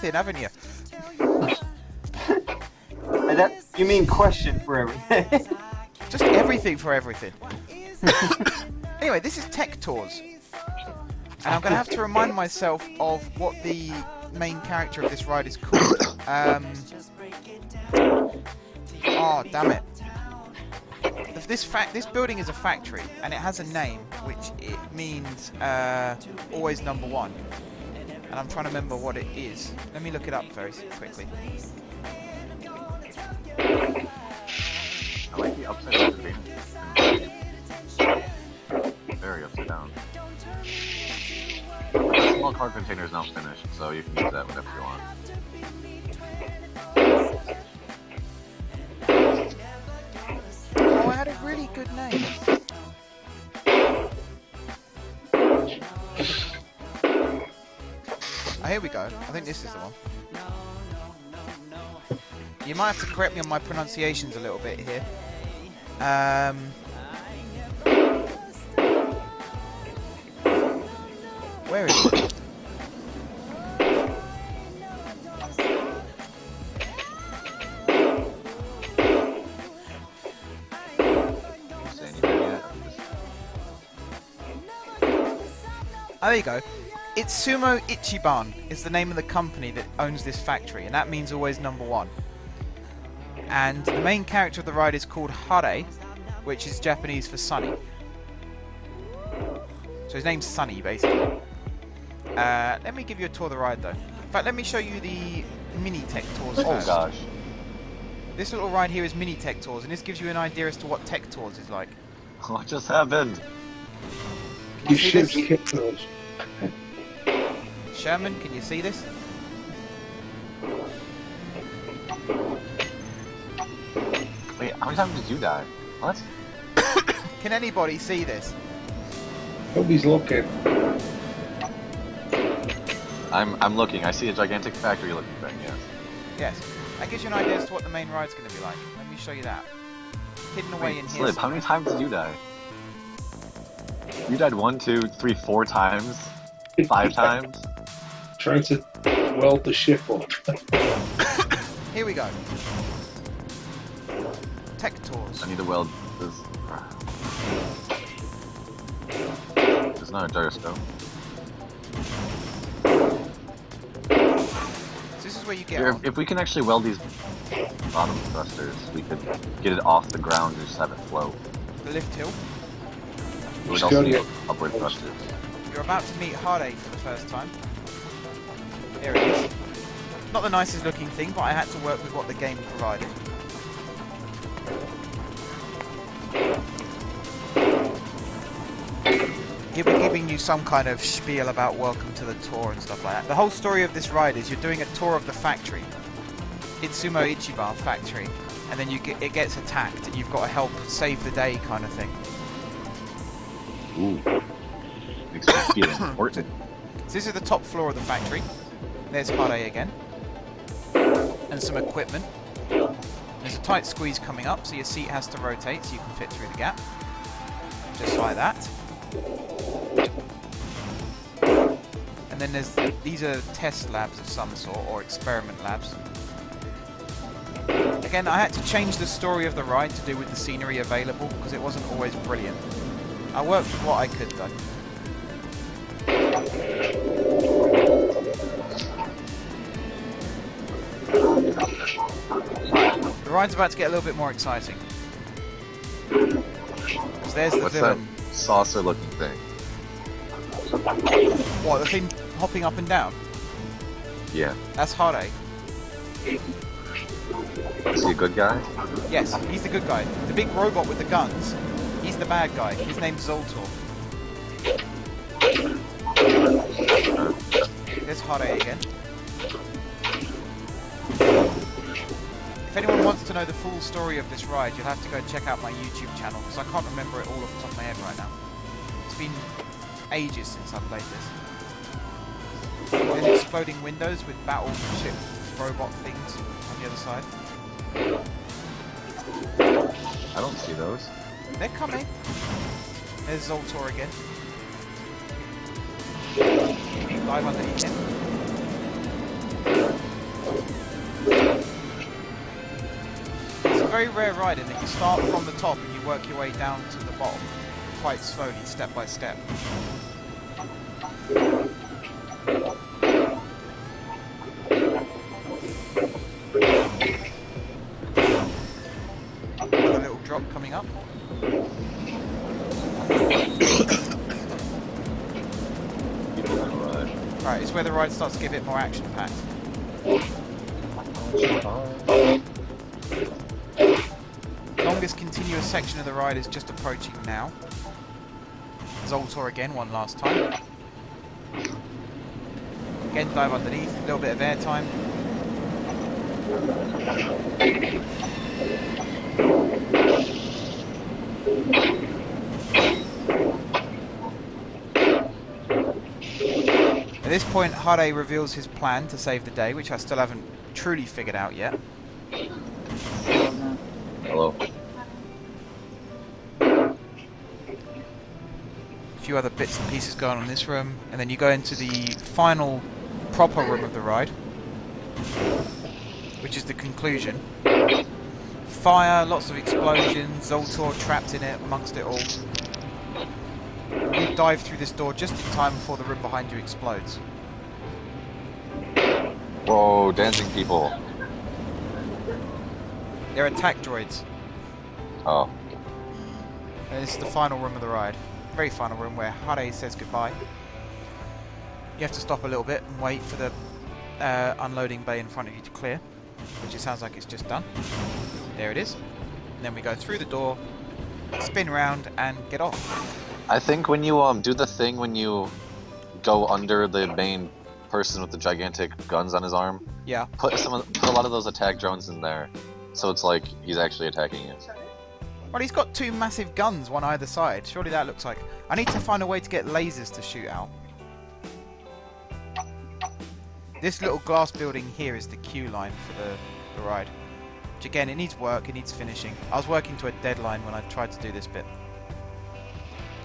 haven't you? You mean question for everything? Just everything for everything. Anyway, this is Tech Tours. And I'm going to have to remind myself of what the main character of this ride is called. Oh, damn it. This building is a factory, and it has a name, which it means always number one. And I'm trying to remember what it is. Let me look it up very quickly. I like the upside down thing. Very upside down. The small card container is now finished, so you can use that whenever you want. Oh, I had a really good name. Oh, here we go. I think this is the one. You might have to correct me on my pronunciations a little bit here. Where is it? Oh, there you go. Itsumo Ichiban is the name of the company that owns this factory, and that means always number one. And the main character of the ride is called Hare, which is Japanese for Sunny. So his name's Sunny, basically. Let me give you a tour of the ride, though. In fact, let me show you the mini Tech Tours first. Oh gosh. This little ride here is mini Tech Tours, and this gives you an idea as to what Tech Tours is like. What just happened? Can you see should this? skip those. Sherman, can you see this? Wait, how many times did you die? What? Can anybody see this? Nobody's looking. I'm looking. I see a gigantic factory looking thing, yes. Yes. That gives you an idea as to what the main ride's going to be like. Let me show you that. Hidden away Wait, in here. Slip, how many times did you die? You died 1, 2, 3, 4 times? 5 times? Trying to weld the ship up. Here we go. Tech Tours. I need to weld this. There's not a gyroscope. So this is where you get Here, on. if we can actually weld these bottom thrusters, we could get it off the ground and just have it float. The lift hill. It would Just also go to be your- upward thrusters. You're about to meet Hare for the first time. There it is. Not the nicest looking thing, but I had to work with what the game provided. Giving you some kind of spiel about welcome to the tour and stuff like that. The whole story of this ride is you're doing a tour of the factory. Itsumo Ichiban factory. And then it gets attacked and you've got to help save the day kind of thing. Ooh. Makes me feel important. So this is the top floor of the factory. There's Hare again. And some equipment. There's a tight squeeze coming up, so your seat has to rotate so you can fit through the gap. Just like that. And then these are test labs of some sort, or experiment labs. Again, I had to change the story of the ride to do with the scenery available, because it wasn't always brilliant. I worked with what I could, though. The ride's about to get a little bit more exciting. Because there's the What's villain. that saucer-looking thing? What, the thing hopping up and down? Yeah. That's Hare. Is he a good guy? Yes, he's the good guy. The big robot with the guns, he's the bad guy. His name's Zoltor. There's Hare again. If anyone wants to know the full story of this ride, you'll have to go check out my YouTube channel, because I can't remember it all off the top of my head right now. It's been ages since I played this. There's exploding windows with battleship robot things on the other side. I don't see those. They're coming. There's Zoltor again. Dive underneath him. very rare ride in that you start from the top and you work your way down to the bottom quite slowly, step by step. A little drop coming up. Right, it's where the ride starts to get a bit more action-packed. Longest continuous section of the ride is just approaching now. Zoltor again, one last time. Again, dive underneath, a little bit of air time. At this point, Hade reveals his plan to save the day, which I still haven't truly figured out yet. Hello. A few other bits and pieces going on in this room, and then you go into the final proper room of the ride, which is the conclusion. Fire, lots of explosions, Zoltor trapped in it amongst it all. You dive through this door just in time before the room behind you explodes. Whoa, dancing people. They're attack droids. Oh. And this is the final room of the ride. Very final room where Hade says goodbye. You have to stop a little bit and wait for the unloading bay in front of you to clear, which it sounds like it's just done. There it is. And then we go through the door, spin round, and get off. I think when you do the thing when you go under the main person with the gigantic guns on his arm, Yeah. put a lot of those attack drones in there, so it's like he's actually attacking you. Well, he's got two massive guns, one either side. Surely that looks like... I need to find a way to get lasers to shoot out. This little glass building here is the queue line for the ride. Which again, it needs work, it needs finishing. I was working to a deadline when I tried to do this bit.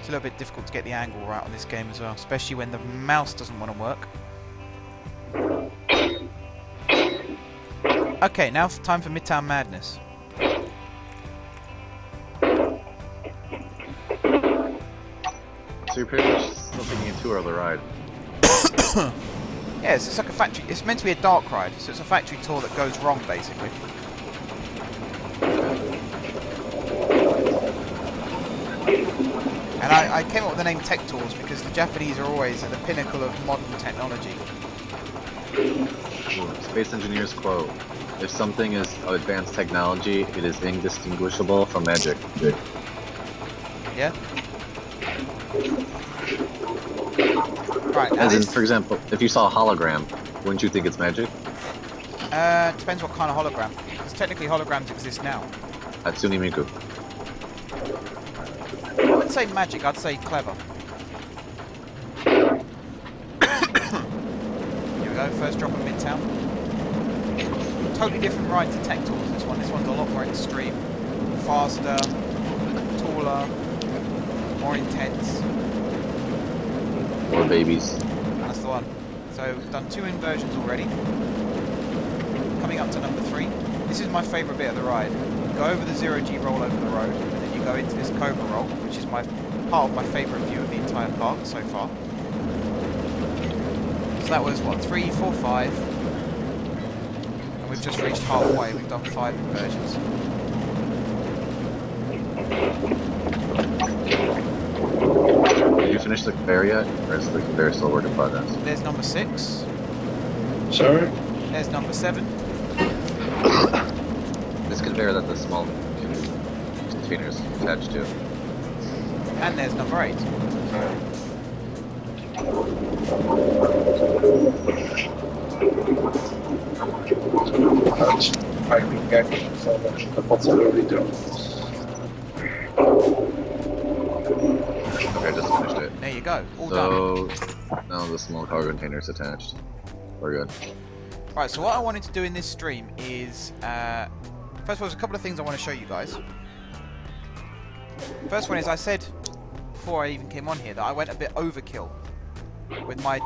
It's a little bit difficult to get the angle right on this game as well, especially when the mouse doesn't want to work. Okay, now it's time for Midtown Madness. So you're pretty much still taking a tour of the ride. Yeah, it's like a factory. It's meant to be a dark ride, so it's a factory tour that goes wrong, basically. And I came up with the name Tech Tours because the Japanese are always at the pinnacle of modern technology. Space engineers quote: "If something is advanced technology, it is indistinguishable from magic." Good. Yeah? Right, now As in, this... for example, if you saw a hologram, wouldn't you think it's magic? depends what kind of hologram. Because technically holograms exist now. Hatsune Miku. I wouldn't say magic, I'd say clever. Here we go, first drop of Midtown. Totally different ride to Tech Tours, this one. This one's a lot more extreme. Faster, taller, more intense. Or babies. That's the one. So we've done 2 inversions already. Coming up to number 3. This is my favourite bit of the ride. You go over the 0G roll over the road, and then you go into this Cobra roll, which is part of my favourite view of the entire park so far. So that was, what, 3, 4, 5. And we've just reached halfway. We've done 5 inversions. Did you finish the conveyor yet? Or is the conveyor still work in progress? There's number 6. Sorry? There's number 7. This conveyor that the small containers attached to. And there's number 8. I think I can so much the possibility to. Okay, I just finished it. There you go. All done. So now the small cargo container's attached. We're good. Right, so what I wanted to do in this stream is, first of all, there's a couple of things I want to show you guys. First one is I said, before I even came on here, that I went a bit overkill with my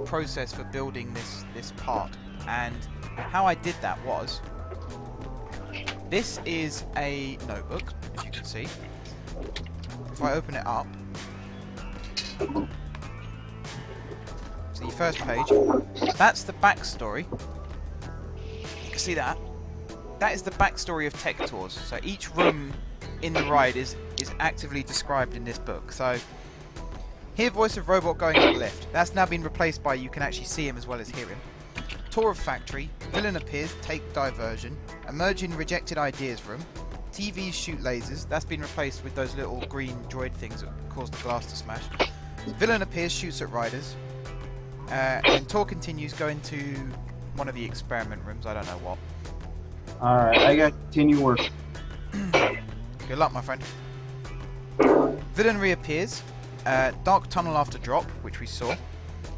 process for building this part. And how I did that was, This is a notebook, as you can see. If I open it up, so the first page, that's the backstory. You can see that. That is the backstory of Tech Tours. So each room in the ride is actively described in this book. So, hear voice of robot going up lift. That's now been replaced by you can actually see him as well as hear him. Tour of factory. Villain appears, take diversion. Emerging rejected ideas room. TVs shoot lasers. That's been replaced with those little green droid things that cause the glass to smash. Villain appears, shoots at riders. And tour continues, going to one of the experiment rooms. I don't know what. Alright, I gotta continue work. Good luck, my friend. Villain reappears. Dark tunnel after drop, which we saw.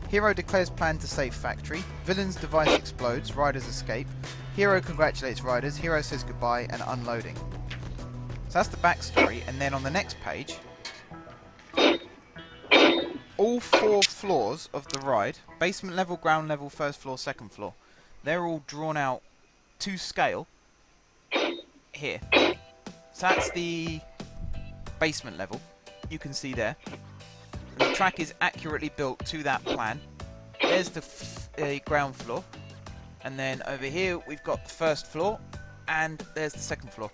Hero declares plan to save factory. Villain's device explodes. Riders escape. Hero congratulates riders. Hero says goodbye and unloading. So that's the backstory. And then on the next page, all 4 floors of the ride, basement level, ground level, first floor, second floor, they're all drawn out to scale here. So that's the basement level, you can see there. The track is accurately built to that plan. There's the ground floor, and then over here we've got the first floor, and there's the second floor.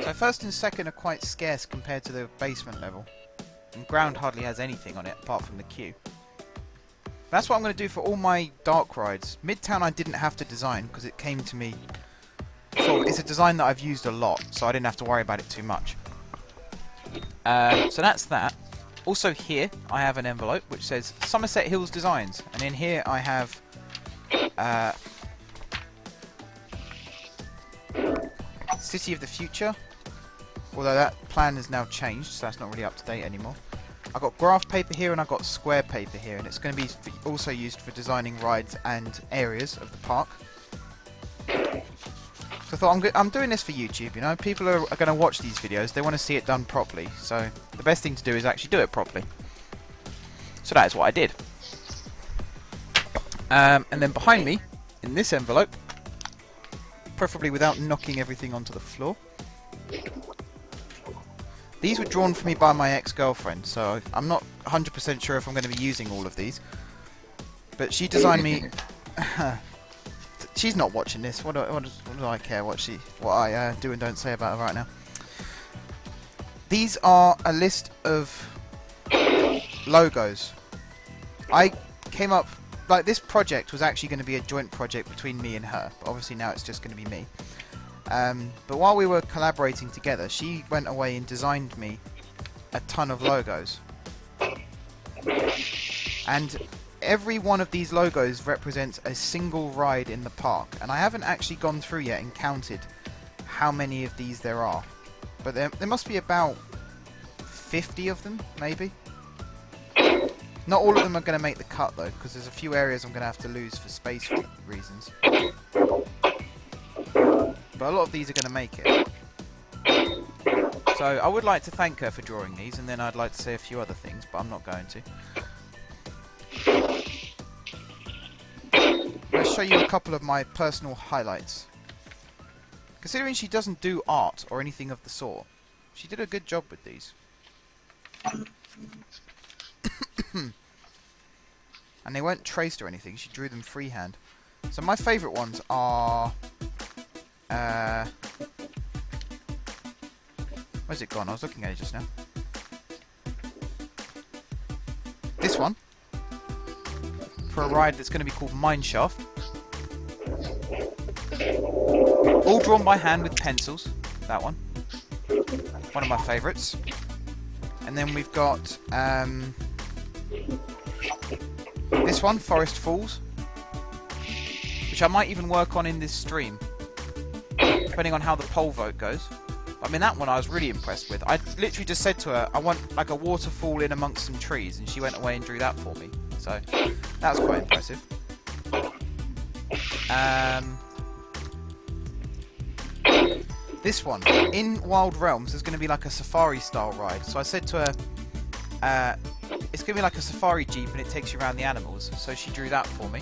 So first and second are quite scarce compared to the basement level, and ground hardly has anything on it apart from the queue. That's what I'm going to do for all my dark rides. Midtown I didn't have to design because it came to me. It's a design that I've used a lot, so I didn't have to worry about it too much. So that's that. Also here I have an envelope which says Somerset Hills Designs, and in here I have City of the Future, although that plan has now changed, so that's not really up to date anymore. I've got graph paper here and I've got square paper here, and it's going to be also used for designing rides and areas of the park. So I thought I'm doing this for YouTube, you know, people are going to watch these videos, they want to see it done properly, so the best thing to do is actually do it properly. So that is what I did. And then behind me, in this envelope, preferably without knocking everything onto the floor, these were drawn for me by my ex-girlfriend, so I'm not 100% sure if I'm going to be using all of these. But she designed me... She's not watching this. What do I care what I do and don't say about her right now? These are a list of logos. I came up... Like, this project was actually going to be a joint project between me and her. But obviously now it's just going to be me. But while we were collaborating together, she went away and designed me a ton of logos. And every one of these logos represents a single ride in the park. And I haven't actually gone through yet and counted how many of these there are. But there must be about 50 of them, maybe. Not all of them are going to make the cut, though, because there's a few areas I'm going to have to lose for space reasons. But a lot of these are going to make it. So I would like to thank her for drawing these, and then I'd like to say a few other things, but I'm not going to. Let's show you a couple of my personal highlights. Considering she doesn't do art or anything of the sort, she did a good job with these. And they weren't traced or anything, she drew them freehand. So my favourite ones are... where's it gone? I was looking at it just now. This one. For a ride that's going to be called Mineshaft. All drawn by hand with pencils. That one. One of my favourites. And then we've got this one, Forest Falls, which I might even work on in this stream, depending on how the poll vote goes. I mean, that one I was really impressed with. I literally just said to her, I want like a waterfall in amongst some trees, and she went away and drew that for me. So that was quite impressive. This one, in Wild Realms, there's going to be like a safari-style ride. So I said to her, it's going to be like a safari jeep, and it takes you around the animals. So she drew that for me.